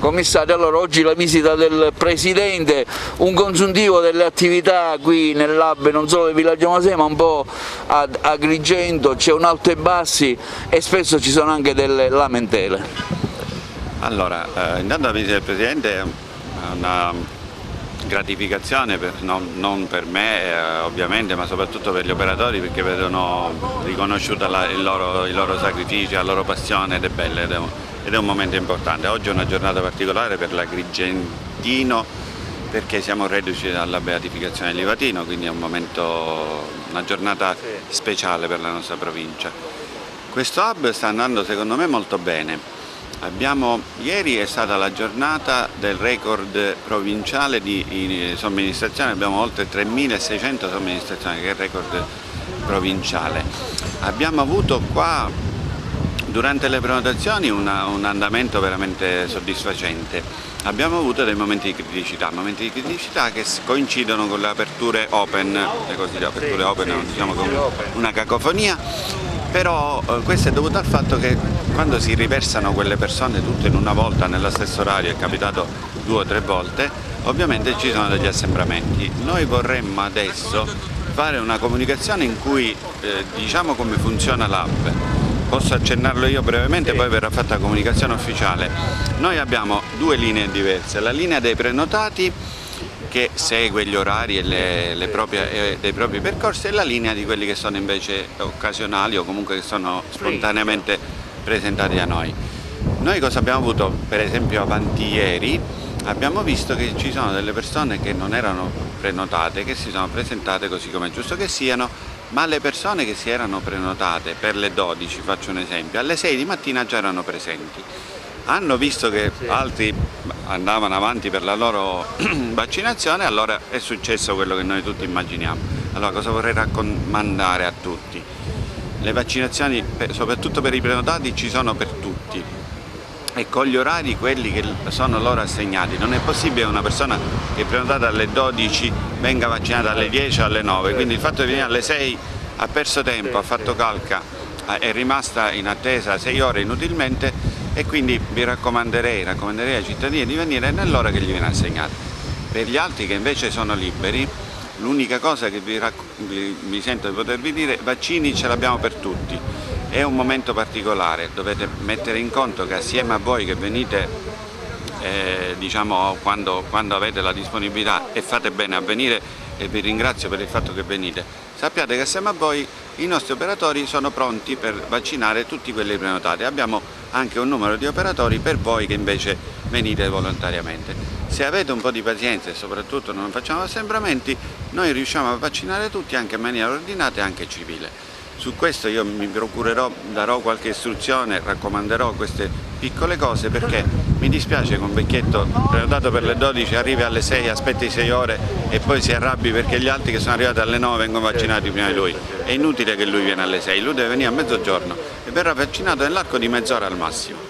Commissario, allora oggi la visita del Presidente, un consuntivo delle attività qui nel Lab, non solo del Villaggio Masei ma un po' a Agrigento, c'è un alto e bassi e spesso ci sono anche delle lamentele. Allora, intanto la visita del Presidente è una gratificazione non per me ovviamente, ma soprattutto per gli operatori, perché vedono riconosciuta i loro sacrifici, la loro passione, ed è bella ed è un momento importante. Oggi è una giornata particolare per l'Agrigentino perché siamo reduci dalla beatificazione di Livatino, quindi è una giornata speciale per la nostra provincia. Questo hub sta andando secondo me molto bene. Ieri è stata la giornata del record provinciale di somministrazione, abbiamo oltre 3.600 somministrazioni, che è il record provinciale. Abbiamo avuto qua durante le prenotazioni un andamento veramente soddisfacente. Abbiamo avuto dei momenti di criticità che coincidono con le aperture open, le cosiddette aperture open, diciamo con una cacofonia, però questo è dovuto al fatto che quando si riversano quelle persone tutte in una volta nello stesso orario, è capitato 2 o 3 volte, ovviamente ci sono degli assembramenti. Noi vorremmo adesso fare una comunicazione in cui diciamo come funziona l'hub. Posso accennarlo io brevemente, poi verrà fatta la comunicazione ufficiale. Noi abbiamo 2 linee diverse, la linea dei prenotati che segue gli orari e dei propri percorsi, e la linea di quelli che sono invece occasionali o comunque che sono spontaneamente presentati a noi. Noi cosa abbiamo avuto? Per esempio avanti ieri abbiamo visto che ci sono delle persone che non erano prenotate, che si sono presentate così come è giusto che siano, ma le persone che si erano prenotate per le 12, faccio un esempio, alle 6 di mattina già erano presenti. Hanno visto che altri andavano avanti per la loro vaccinazione, allora è successo quello che noi tutti immaginiamo. Allora cosa vorrei raccomandare a tutti? Le vaccinazioni, soprattutto per i prenotati, ci sono per tutti e con gli orari quelli che sono loro assegnati. Non è possibile che una persona che è prenotata alle 12 venga vaccinata alle 10 o alle 9, quindi il fatto di venire alle 6 ha perso tempo, ha fatto calca, è rimasta in attesa 6 ore inutilmente, e quindi raccomanderei ai cittadini di venire nell'ora che gli viene assegnata. Per gli altri che invece sono liberi, l'unica cosa che mi sento di potervi dire: vaccini ce l'abbiamo per tutti. È un momento particolare, dovete mettere in conto che assieme a voi che venite diciamo quando avete la disponibilità, e fate bene a venire e vi ringrazio per il fatto che venite, sappiate che assieme a voi i nostri operatori sono pronti per vaccinare tutti quelli prenotati. Abbiamo anche un numero di operatori per voi che invece venite volontariamente. Se avete un po' di pazienza e soprattutto non facciamo assembramenti, noi riusciamo a vaccinare tutti anche in maniera ordinata e anche civile. Su questo io mi procurerò, darò qualche istruzione, raccomanderò queste piccole cose, perché mi dispiace che un vecchietto prenotato per le 12 arrivi alle 6, aspetti 6 ore e poi si arrabbi perché gli altri che sono arrivati alle 9 vengono vaccinati prima di lui. È inutile che lui viene alle 6, lui deve venire a mezzogiorno e verrà vaccinato nell'arco di mezz'ora al massimo.